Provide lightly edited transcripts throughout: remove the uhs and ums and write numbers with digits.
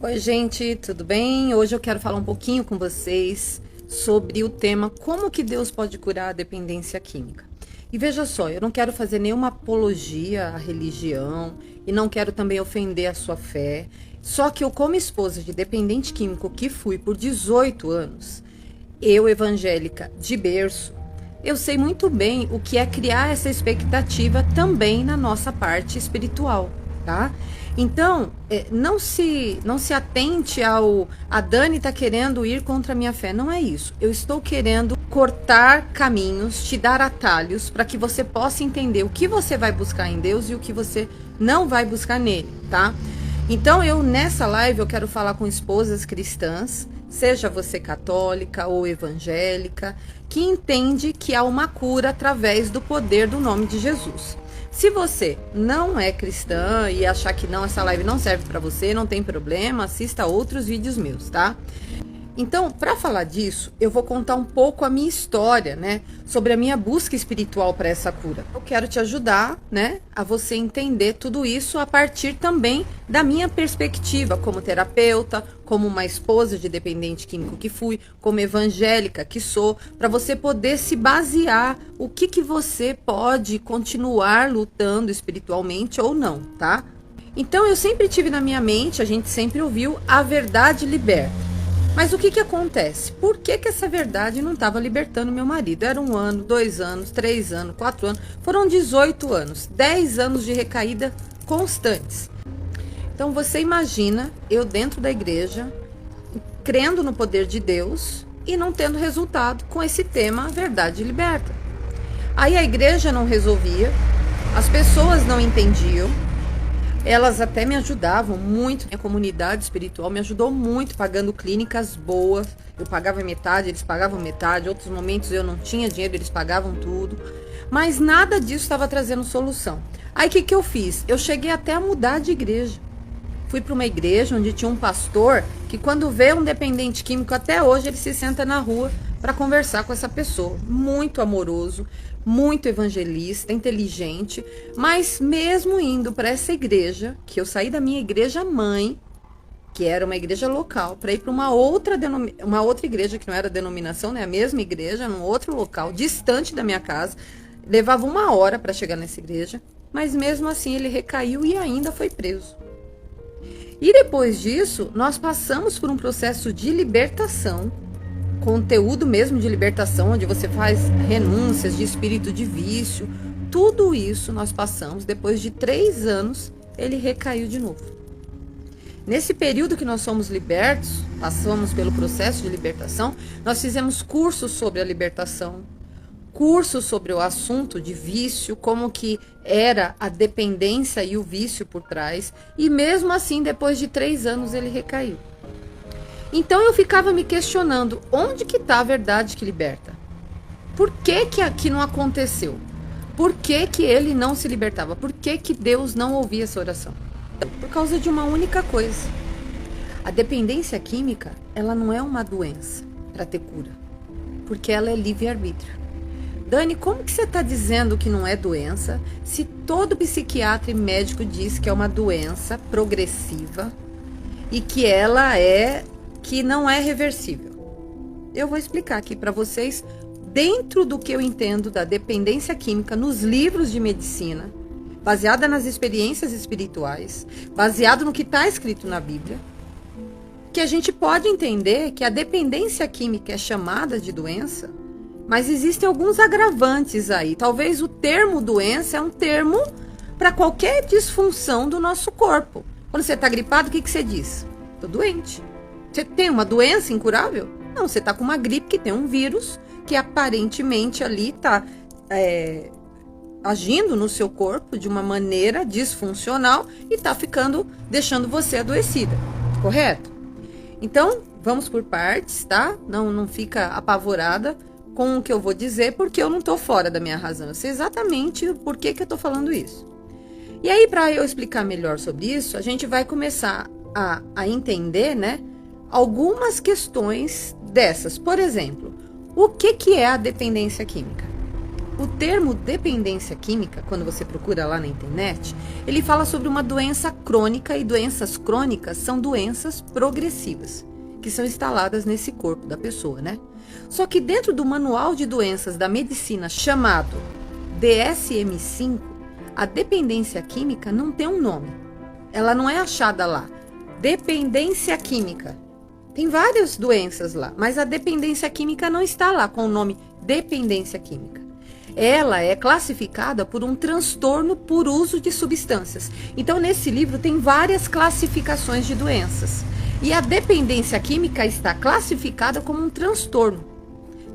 Oi, gente, tudo bem? Hoje eu quero falar um pouquinho com vocês sobre o tema como que Deus pode curar a dependência química. E veja só, eu não quero fazer nenhuma apologia à religião e não quero também ofender a sua fé. Só que eu, como esposa de dependente químico que fui por 18 anos, eu evangélica de berço, eu sei muito bem o que é criar essa expectativa também na nossa parte espiritual, tá? Então, não se atente a Dani tá querendo ir contra a minha fé. Não é isso. Eu estou querendo cortar caminhos, te dar atalhos para que você possa entender o que você vai buscar em Deus e o que você não vai buscar nele, tá? Então, nessa live eu quero falar com esposas cristãs, seja você católica ou evangélica, que entende que há uma cura através do poder do nome de Jesus. Se você não é cristã e achar que não, essa live não serve para você, não tem problema, assista outros vídeos meus, tá? Então, para falar disso, eu vou contar um pouco a minha história, né, sobre a minha busca espiritual para essa cura. Eu quero te ajudar, né, a você entender tudo isso a partir também da minha perspectiva como terapeuta, como uma esposa de dependente químico que fui, como evangélica que sou, para você poder se basear o que você pode continuar lutando espiritualmente ou não, tá? Então, eu sempre tive na minha mente, a gente sempre ouviu, a verdade liberta. Mas o que acontece? Por que essa verdade não estava libertando meu marido? Era 1 ano, 2 anos, 3 anos, 4 anos, foram 18 anos, 10 anos de recaída constantes. Então você imagina eu dentro da igreja, crendo no poder de Deus e não tendo resultado com esse tema verdade liberta. Aí a igreja não resolvia, as pessoas não entendiam. Elas até me ajudavam muito, a comunidade espiritual me ajudou muito, pagando clínicas boas. Eu pagava metade, eles pagavam metade, outros momentos eu não tinha dinheiro, eles pagavam tudo. Mas nada disso estava trazendo solução. Aí o que eu fiz? Eu cheguei até a mudar de igreja. Fui para uma igreja onde tinha um pastor que quando vê um dependente químico, até hoje ele se senta na rua para conversar com essa pessoa. Muito amoroso, muito evangelista, inteligente, mas mesmo indo para essa igreja, que eu saí da minha igreja mãe, que era uma igreja local, para ir para uma outra igreja que não era denominação, né? A mesma igreja, num outro local, distante da minha casa, levava 1 hora para chegar nessa igreja, mas mesmo assim ele recaiu e ainda foi preso. E depois disso, nós passamos por um processo de libertação, conteúdo mesmo de libertação, onde você faz renúncias de espírito de vício. Tudo isso nós passamos. Depois de 3 anos, ele recaiu de novo. Nesse período que nós somos libertos, passamos pelo processo de libertação, nós fizemos cursos sobre a libertação, cursos sobre o assunto de vício, como que era a dependência e o vício por trás. E mesmo assim, depois de 3 anos, ele recaiu. Então eu ficava me questionando, onde que está a verdade que liberta? Por que que aqui não aconteceu? Por que que ele não se libertava? Por que que Deus não ouvia essa oração? Por causa de uma única coisa. A dependência química, ela não é uma doença para ter cura, porque ela é livre-arbítrio. Dani, como que você está dizendo que não é doença, se todo psiquiatra e médico diz que é uma doença progressiva e que não é reversível? Eu vou explicar aqui para vocês, dentro do que eu entendo da dependência química nos livros de medicina, baseada nas experiências espirituais, baseado no que está escrito na Bíblia, que a gente pode entender que a dependência química é chamada de doença, mas existem alguns agravantes aí. Talvez o termo doença é um termo para qualquer disfunção do nosso corpo. Quando você está gripado, o que você diz? Estou doente. Você tem uma doença incurável? Não, você está com uma gripe que tem um vírus que aparentemente ali está agindo no seu corpo de uma maneira disfuncional e está deixando você adoecida, correto? Então, vamos por partes, tá? Não fica apavorada com o que eu vou dizer, porque eu não estou fora da minha razão. Eu sei exatamente por que eu estou falando isso. E aí, para eu explicar melhor sobre isso, a gente vai começar a entender, né, algumas questões dessas. Por exemplo, o que é a dependência química? O termo dependência química, quando você procura lá na internet, ele fala sobre uma doença crônica, e doenças crônicas são doenças progressivas, que são instaladas nesse corpo da pessoa, né? Só que dentro do manual de doenças da medicina chamado DSM-5, a dependência química não tem um nome. Ela não é achada lá. Dependência química. Tem várias doenças lá, mas a dependência química não está lá com o nome dependência química. Ela é classificada por um transtorno por uso de substâncias. Então, nesse livro tem várias classificações de doenças. E a dependência química está classificada como um transtorno.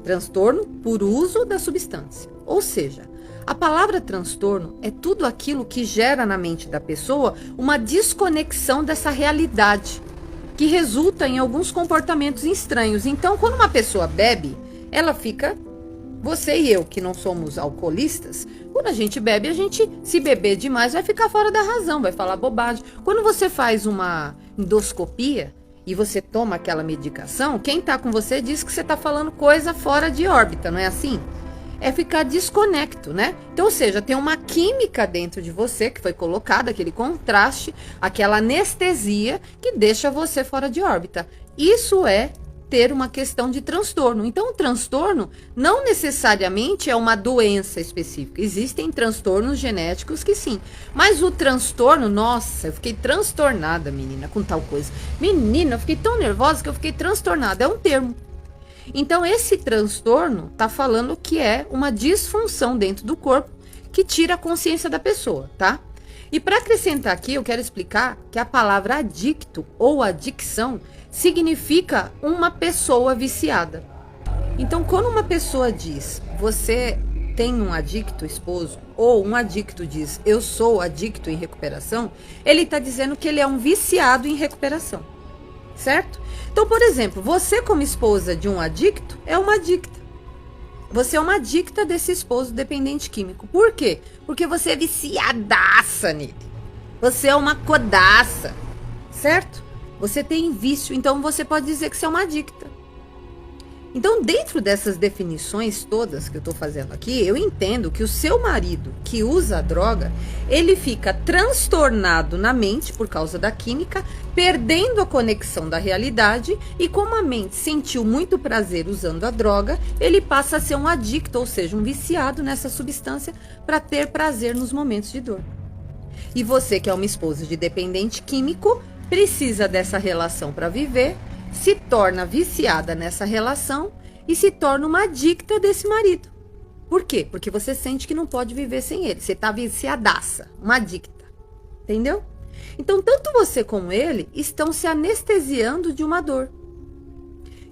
Transtorno por uso da substância. Ou seja, a palavra transtorno é tudo aquilo que gera na mente da pessoa uma desconexão dessa realidade, que resulta em alguns comportamentos estranhos. Então, quando uma pessoa bebe, ela fica... Você e eu, que não somos alcoolistas, quando a gente bebe, se beber demais, vai ficar fora da razão, vai falar bobagem. Quando você faz uma endoscopia e você toma aquela medicação, quem tá com você diz que você tá falando coisa fora de órbita, não é assim? É ficar desconecto, né? Então, ou seja, tem uma química dentro de você que foi colocada, aquele contraste, aquela anestesia que deixa você fora de órbita. Isso é ter uma questão de transtorno. Então, o transtorno não necessariamente é uma doença específica. Existem transtornos genéticos que sim. Mas o transtorno, nossa, eu fiquei transtornada, menina, com tal coisa. Menina, eu fiquei tão nervosa que eu fiquei transtornada. É um termo. Então, esse transtorno está falando que é uma disfunção dentro do corpo que tira a consciência da pessoa, tá? E para acrescentar aqui, eu quero explicar que a palavra adicto ou adicção significa uma pessoa viciada. Então, quando uma pessoa diz, você tem um adicto esposo, ou um adicto diz, eu sou adicto em recuperação, ele está dizendo que ele é um viciado em recuperação, certo? Então, por exemplo, você como esposa de um adicto é uma adicta. Você é uma adicta desse esposo dependente químico. Por quê? Porque você é viciadaça nele. Você é uma codaça, certo? Você tem vício, então você pode dizer que você é uma adicta. Então, dentro dessas definições todas que eu estou fazendo aqui, eu entendo que o seu marido que usa a droga, ele fica transtornado na mente por causa da química, perdendo a conexão da realidade, e como a mente sentiu muito prazer usando a droga, ele passa a ser um adicto, ou seja, um viciado nessa substância para ter prazer nos momentos de dor. E você que é uma esposa de dependente químico, precisa dessa relação para viver, se torna viciada nessa relação e se torna uma adicta desse marido. Por quê? Porque você sente que não pode viver sem ele. Você tá viciadaça, uma adicta. Entendeu? Então, tanto você como ele estão se anestesiando de uma dor.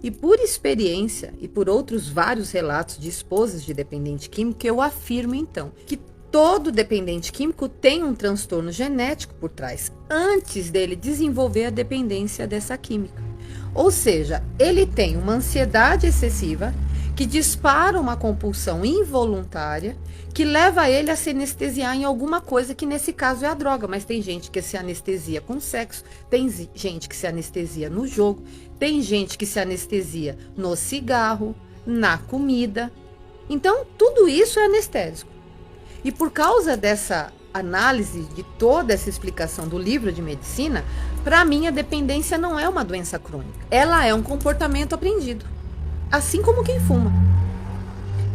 E por experiência e por outros vários relatos de esposas de dependente químico, eu afirmo então que todo dependente químico tem um transtorno genético por trás, antes dele desenvolver a dependência dessa química. Ou seja, ele tem uma ansiedade excessiva que dispara uma compulsão involuntária que leva ele a se anestesiar em alguma coisa, que nesse caso é a droga. Mas tem gente que se anestesia com sexo, tem gente que se anestesia no jogo, tem gente que se anestesia no cigarro, na comida. Então, tudo isso é anestésico. E por causa dessa análise de toda essa explicação do livro de medicina, para mim a dependência não é uma doença crônica. Ela é um comportamento aprendido, assim como quem fuma.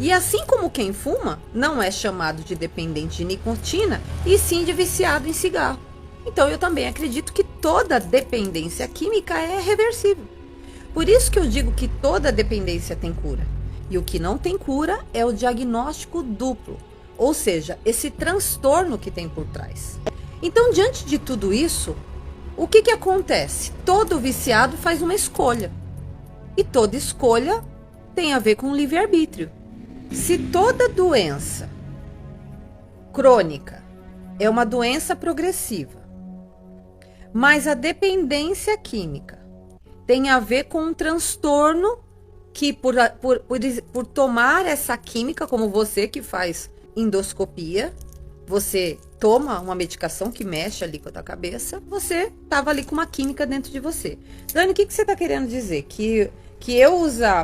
E assim como quem fuma não é chamado de dependente de nicotina, e sim de viciado em cigarro. Então eu também acredito que toda dependência química é reversível. Por isso que eu digo que toda dependência tem cura. E o que não tem cura é o diagnóstico duplo. Ou seja, esse transtorno que tem por trás. Então, diante de tudo isso, o que acontece? Todo viciado faz uma escolha. E toda escolha tem a ver com livre-arbítrio. Se toda doença crônica é uma doença progressiva, mas a dependência química tem a ver com um transtorno que por tomar essa química, como você que faz endoscopia, você toma uma medicação que mexe ali com a tua cabeça, você estava ali com uma química dentro de você. Dani, o que você está querendo dizer? Que Que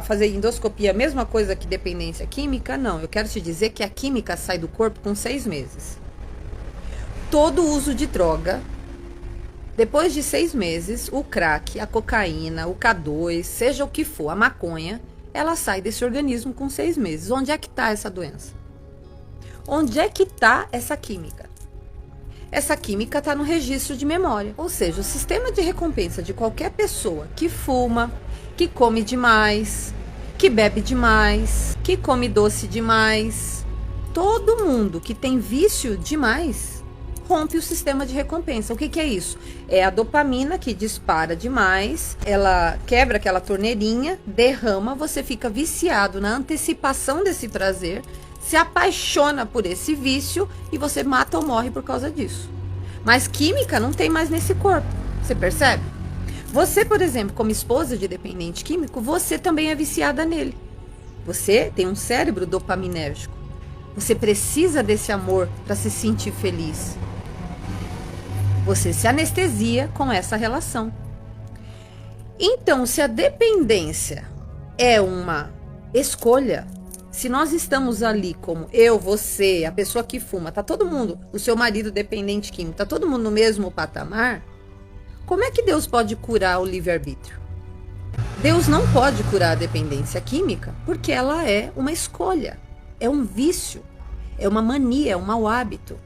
fazer endoscopia, a mesma coisa que dependência química? Não, eu quero te dizer que a química sai do corpo com 6 meses. Todo uso de droga, depois de 6 meses, o crack, a cocaína, o K2, seja o que for, a maconha, ela sai desse organismo com 6 meses. Onde é que está essa doença? Onde é que está essa química? Essa química está no registro de memória. Ou seja, o sistema de recompensa de qualquer pessoa que fuma, que come demais, que bebe demais, que come doce demais, todo mundo que tem vício demais rompe o sistema de recompensa. O que é isso? É a dopamina que dispara demais, ela quebra aquela torneirinha, derrama, você fica viciado na antecipação desse prazer, se apaixona por esse vício e você mata ou morre por causa disso. Mas química não tem mais nesse corpo, você percebe? Você, por exemplo, como esposa de dependente químico, você também é viciada nele. Você tem um cérebro dopaminérgico. Você precisa desse amor para se sentir feliz. Você se anestesia com essa relação. Então, se a dependência é uma escolha, se nós estamos ali como eu, você, a pessoa que fuma, tá todo mundo, o seu marido dependente químico, tá todo mundo no mesmo patamar, como é que Deus pode curar o livre-arbítrio? Deus não pode curar a dependência química porque ela é uma escolha, é um vício, é uma mania, é um mau hábito.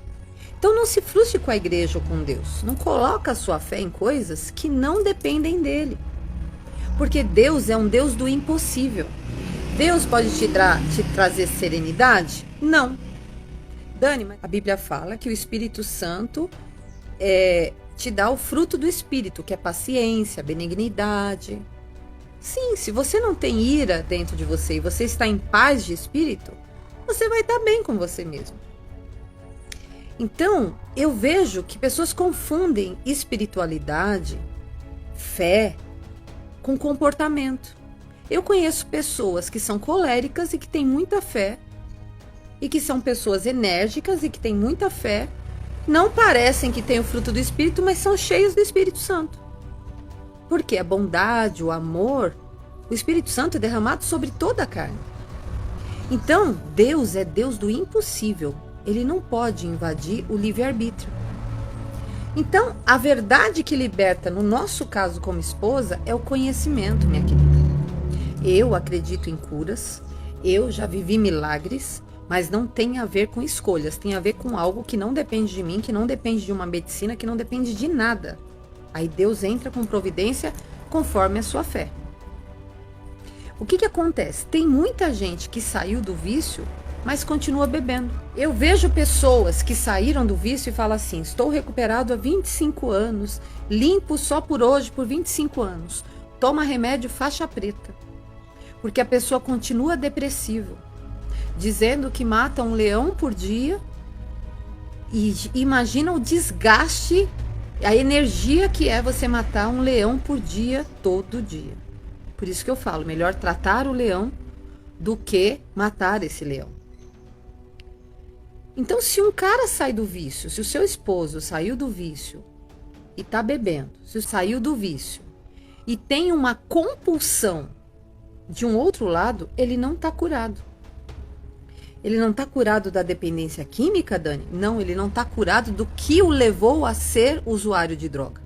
Então não se frustre com a igreja ou com Deus. Não coloca a sua fé em coisas que não dependem dele. Porque Deus é um Deus do impossível. Deus pode te trazer serenidade? Não. Dani, mas a Bíblia fala que o Espírito Santo te dá o fruto do Espírito, que é paciência, benignidade. Sim, se você não tem ira dentro de você e você está em paz de espírito, você vai estar bem com você mesmo. Então, eu vejo que pessoas confundem espiritualidade, fé, com comportamento. Eu conheço pessoas que são coléricas e que têm muita fé, e que são pessoas enérgicas e que têm muita fé, não parecem que têm o fruto do Espírito, mas são cheios do Espírito Santo. Porque a bondade, o amor, o Espírito Santo é derramado sobre toda a carne. Então, Deus é Deus do impossível. Ele não pode invadir o livre-arbítrio. Então, a verdade que liberta, no nosso caso como esposa, é o conhecimento, minha querida. Eu acredito em curas, eu já vivi milagres, mas não tem a ver com escolhas, tem a ver com algo que não depende de mim, que não depende de uma medicina, que não depende de nada. Aí Deus entra com providência conforme a sua fé. O que acontece? Tem muita gente que saiu do vício, mas continua bebendo. Eu vejo pessoas que saíram do vício e falam assim: estou recuperado há 25 anos, limpo só por hoje por 25 anos. Toma remédio faixa preta. Porque a pessoa continua depressiva, dizendo que mata um leão por dia, e imagina o desgaste, a energia que é você matar um leão por dia, todo dia. Por isso que eu falo, melhor tratar o leão do que matar esse leão. Então, se um cara sai do vício, se o seu esposo saiu do vício e tá bebendo, se saiu do vício e tem uma compulsão de um outro lado, ele não tá curado. Ele não tá curado da dependência química, Dani? Não, ele não tá curado do que o levou a ser usuário de droga.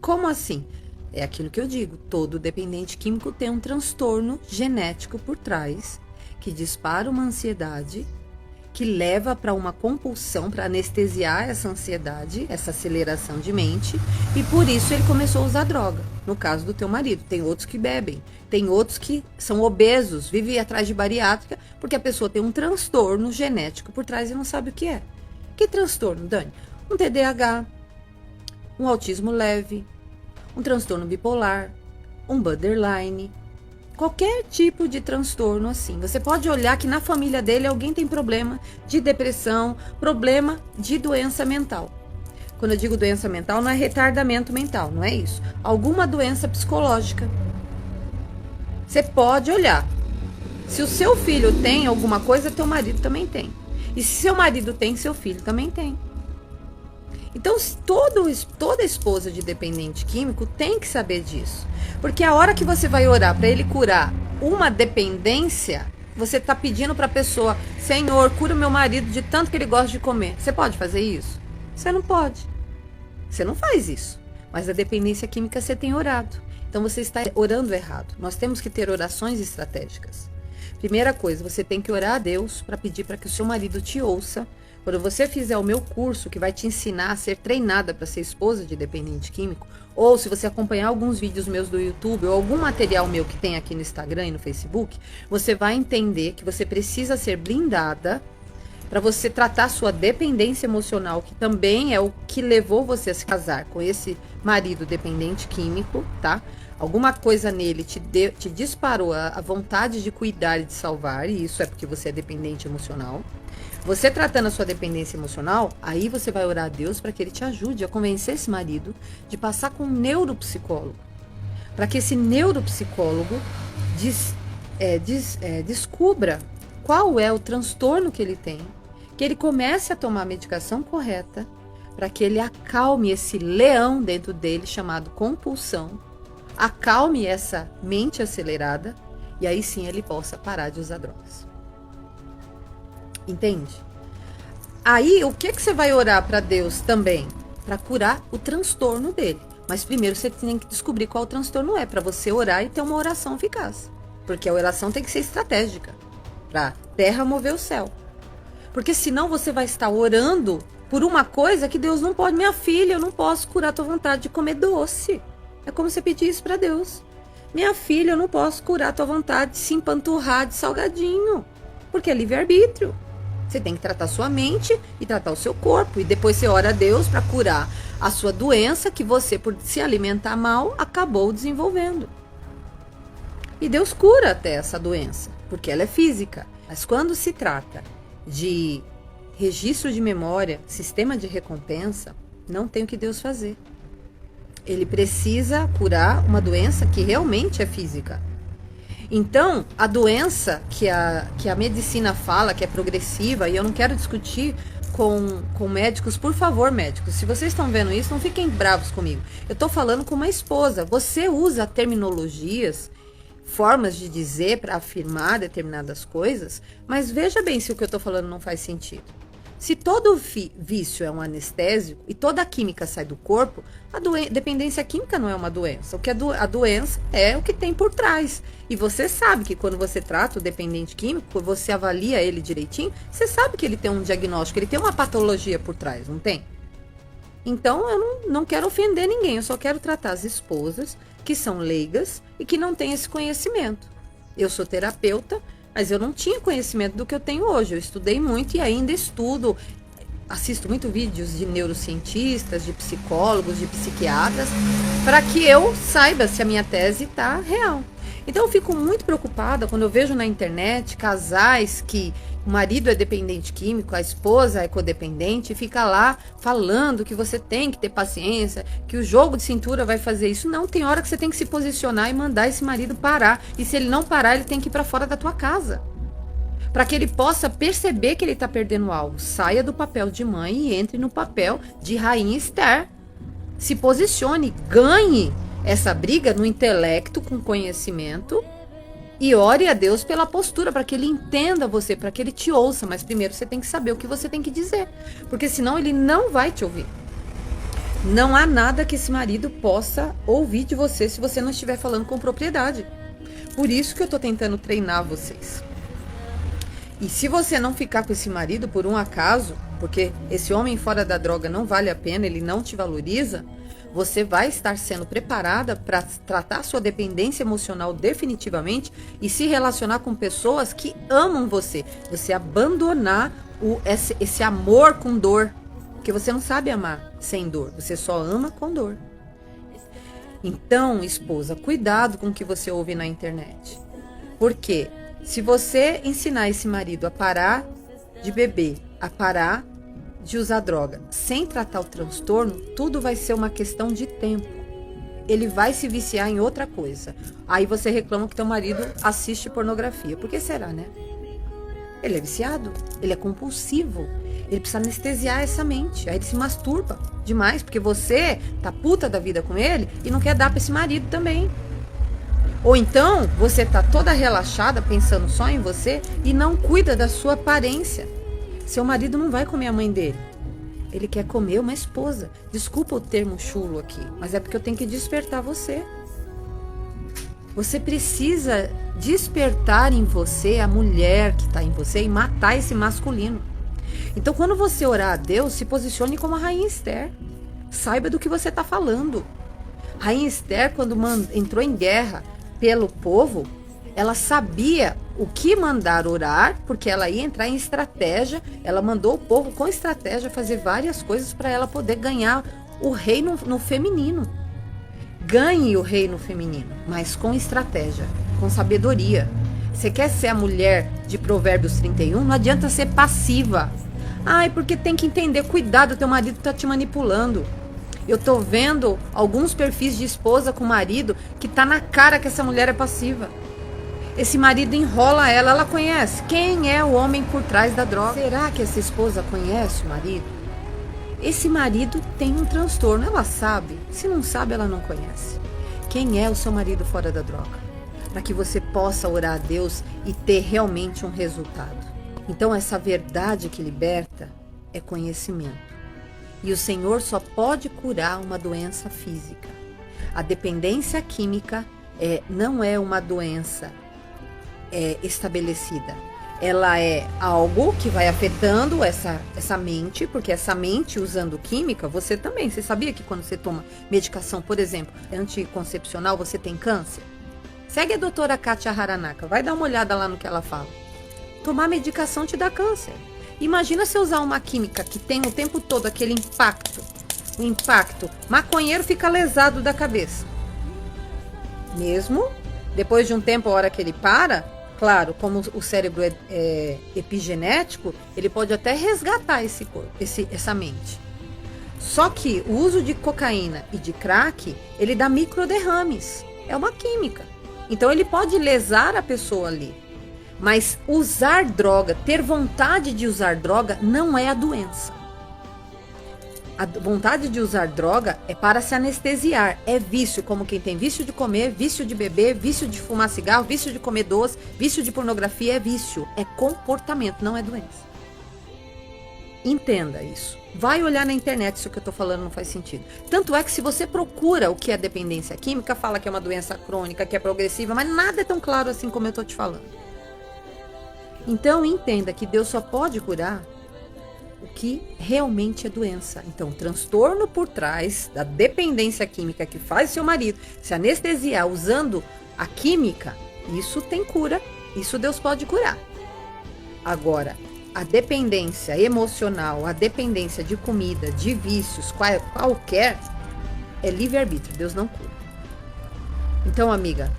Como assim? É aquilo que eu digo, todo dependente químico tem um transtorno genético por trás, que dispara uma ansiedade, que leva para uma compulsão, para anestesiar essa ansiedade, essa aceleração de mente, e por isso ele começou a usar droga. No caso do teu marido, tem outros que bebem, tem outros que são obesos, vivem atrás de bariátrica, porque a pessoa tem um transtorno genético por trás e não sabe o que é. Que transtorno, Dani? Um TDAH, um autismo leve, um transtorno bipolar, um borderline, qualquer tipo de transtorno assim. Você pode olhar que na família dele alguém tem problema de depressão, problema de doença mental. Quando eu digo doença mental, não é retardamento mental, não é isso. Alguma doença psicológica. Você pode olhar. Se o seu filho tem alguma coisa, teu marido também tem. E se seu marido tem, seu filho também tem. Então, toda esposa de dependente químico tem que saber disso. Porque a hora que você vai orar para ele curar uma dependência, você está pedindo para a pessoa: Senhor, cura o meu marido de tanto que ele gosta de comer. Você pode fazer isso? Você não pode. Você não faz isso. Mas a dependência química você tem orado. Então você está orando errado. Nós temos que ter orações estratégicas. Primeira coisa, você tem que orar a Deus para pedir para que o seu marido te ouça. Quando você fizer o meu curso, que vai te ensinar a ser treinada para ser esposa de dependente químico, ou se você acompanhar alguns vídeos meus do YouTube ou algum material meu que tem aqui no Instagram e no Facebook, você vai entender que você precisa ser blindada para você tratar sua dependência emocional, que também é o que levou você a se casar com esse marido dependente químico, tá? Alguma coisa nele te disparou a vontade de cuidar e de salvar, e isso é porque você é dependente emocional. Você tratando a sua dependência emocional, aí você vai orar a Deus para que ele te ajude a convencer esse marido de passar com um neuropsicólogo. Para que esse neuropsicólogo descubra qual é o transtorno que ele tem, que ele comece a tomar a medicação correta, para que ele acalme esse leão dentro dele chamado compulsão, acalme essa mente acelerada, e aí sim ele possa parar de usar drogas. Entende? Aí, o que você vai orar para Deus também? Para curar o transtorno dele. Mas primeiro você tem que descobrir qual o transtorno é, para você orar e ter uma oração eficaz. Porque a oração tem que ser estratégica, para a terra mover o céu. Porque senão você vai estar orando por uma coisa que Deus não pode. Minha filha, eu não posso curar a tua vontade de comer doce. É como você pedir isso para Deus. Minha filha, eu não posso curar a tua vontade de se empanturrar de salgadinho. Porque é livre-arbítrio. Você tem que tratar sua mente e tratar o seu corpo. E depois você ora a Deus para curar a sua doença que você, por se alimentar mal, acabou desenvolvendo. E Deus cura até essa doença, porque ela é física. Mas quando se trata de registro de memória, sistema de recompensa, não tem o que Deus fazer. Ele precisa curar uma doença que realmente é física. Então, a doença que a medicina fala, que é progressiva, e eu não quero discutir com médicos, por favor, médicos, se vocês estão vendo isso, não fiquem bravos comigo. Eu estou falando com uma esposa. Você usa terminologias, formas de dizer para afirmar determinadas coisas, mas veja bem se o que eu estou falando não faz sentido. Se todo vício é um anestésico e toda a química sai do corpo, a dependência química não é uma doença. O que a doença é o que tem por trás. E você sabe que quando você trata o dependente químico, você avalia ele direitinho, você sabe que ele tem um diagnóstico, ele tem uma patologia por trás, não tem? Então eu não quero ofender ninguém, eu só quero tratar as esposas que são leigas e que não têm esse conhecimento. Eu sou terapeuta, mas eu não tinha conhecimento do que eu tenho hoje. Eu estudei muito e ainda estudo. Assisto muito vídeos de neurocientistas, de psicólogos, de psiquiatras, para que eu saiba se a minha tese está real. Então eu fico muito preocupada quando eu vejo na internet casais que o marido é dependente químico, a esposa é codependente, e fica lá falando que você tem que ter paciência, que o jogo de cintura vai fazer isso. Não, tem hora que você tem que se posicionar e mandar esse marido parar. E se ele não parar, ele tem que ir para fora da tua casa. Para que ele possa perceber que ele está perdendo algo. Saia do papel de mãe e entre no papel de rainha Esther. Se posicione, ganhe essa briga no intelecto, com conhecimento, e ore a Deus pela postura, para que ele entenda você, para que ele te ouça. Mas primeiro você tem que saber o que você tem que dizer, porque senão ele não vai te ouvir. Não há nada que esse marido possa ouvir de você se você não estiver falando com propriedade. Por isso que eu estou tentando treinar vocês. E se você não ficar com esse marido por um acaso, porque esse homem fora da droga não vale a pena, ele não te valoriza, você vai estar sendo preparada para tratar sua dependência emocional definitivamente e se relacionar com pessoas que amam você. Você abandonar esse amor com dor, porque você não sabe amar sem dor, você só ama com dor. Então, esposa, cuidado com o que você ouve na internet. Porque se você ensinar esse marido a parar de beber, a parar de usar droga, sem tratar o transtorno, tudo vai ser uma questão de tempo. Ele vai se viciar em outra coisa. Aí você reclama que teu marido assiste pornografia. Por que será, né? Ele é viciado, ele é compulsivo. Ele precisa anestesiar essa mente. Aí ele se masturba demais, porque você tá puta da vida com ele e não quer dar pra esse marido também. Ou então, você tá toda relaxada, pensando só em você e não cuida da sua aparência. Seu marido não vai comer a mãe dele. Ele quer comer uma esposa. Desculpa o termo chulo aqui, mas é porque eu tenho que despertar você. Você precisa despertar em você a mulher que está em você e matar esse masculino. Então, quando você orar a Deus, se posicione como a Rainha Esther. Saiba do que você está falando. Rainha Esther, quando entrou em guerra pelo povo, ela sabia o que mandar orar, porque ela ia entrar em estratégia. Ela mandou o povo com estratégia fazer várias coisas para ela poder ganhar o reino no feminino. Ganhe o reino feminino, mas com estratégia, com sabedoria. Você quer ser a mulher de Provérbios 31? Não adianta ser passiva. Ai, porque tem que entender, cuidado, teu marido tá te manipulando. Eu tô vendo alguns perfis de esposa com marido que tá na cara que essa mulher é passiva. Esse marido enrola ela, ela conhece. Quem é o homem por trás da droga? Será que essa esposa conhece o marido? Esse marido tem um transtorno, ela sabe. Se não sabe, ela não conhece. Quem é o seu marido fora da droga? Para que você possa orar a Deus e ter realmente um resultado. Então, essa verdade que liberta é conhecimento. E o Senhor só pode curar uma doença física. A dependência química não é uma doença estabelecida. Ela é algo que vai afetando essa mente, porque essa mente usando química, você também. Você sabia que quando você toma medicação, por exemplo, anticoncepcional, você tem câncer? Segue a doutora Kátia Haranaka, vai dar uma olhada lá no que ela fala. Tomar medicação te dá câncer. Imagina se usar uma química que tem o tempo todo aquele impacto. O impacto. Maconheiro fica lesado da cabeça. Mesmo depois de um tempo, a hora que ele para, claro, como o cérebro é epigenético, ele pode até resgatar esse corpo, essa mente. Só que o uso de cocaína e de crack, ele dá microderrames. É uma química. Então ele pode lesar a pessoa ali. Mas usar droga, ter vontade de usar droga, não é a doença. A vontade de usar droga é para se anestesiar. É vício, como quem tem vício de comer, vício de beber, vício de fumar cigarro, vício de comer doce, vício de pornografia. É vício, é comportamento, não é doença. Entenda isso. Vai olhar na internet se o que eu estou falando não faz sentido. Tanto é que se você procura o que é dependência química, fala que é uma doença crônica, que é progressiva, mas nada é tão claro assim como eu estou te falando. Então, entenda que Deus só pode curar o que realmente é doença. Então, o transtorno por trás da dependência química que faz seu marido se anestesiar usando a química, isso tem cura, isso Deus pode curar. Agora, a dependência emocional, a dependência de comida, de vícios, qualquer, é livre-arbítrio, Deus não cura. Então, amiga,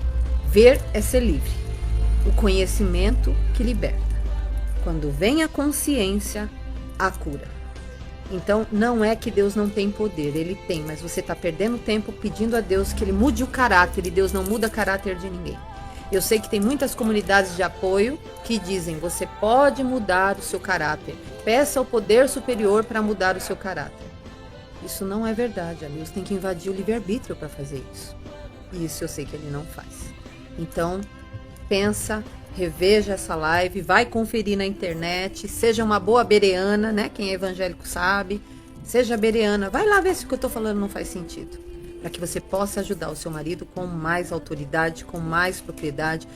ver é ser livre. O conhecimento que liberta. Quando vem a consciência, a cura. Então, não é que Deus não tem poder, Ele tem, mas você está perdendo tempo pedindo a Deus que Ele mude o caráter, e Deus não muda o caráter de ninguém. Eu sei que tem muitas comunidades de apoio que dizem, você pode mudar o seu caráter, peça ao poder superior para mudar o seu caráter. Isso não é verdade, a Deus tem que invadir o livre-arbítrio para fazer isso. E isso eu sei que Ele não faz. Então, pensa, reveja essa live, vai conferir na internet, seja uma boa bereana, né? Quem é evangélico sabe, seja bereana, vai lá ver se o que eu estou falando não faz sentido, para que você possa ajudar o seu marido com mais autoridade, com mais propriedade.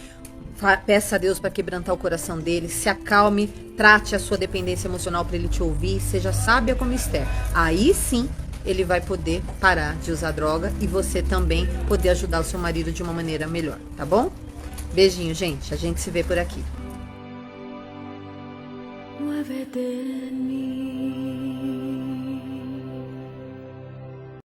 Peça a Deus para quebrantar o coração dele, se acalme, trate a sua dependência emocional para ele te ouvir, seja sábia como Esther. Aí sim, ele vai poder parar de usar droga e você também poder ajudar o seu marido de uma maneira melhor, tá bom? Beijinho, gente. A gente se vê por aqui. Muévete en mí.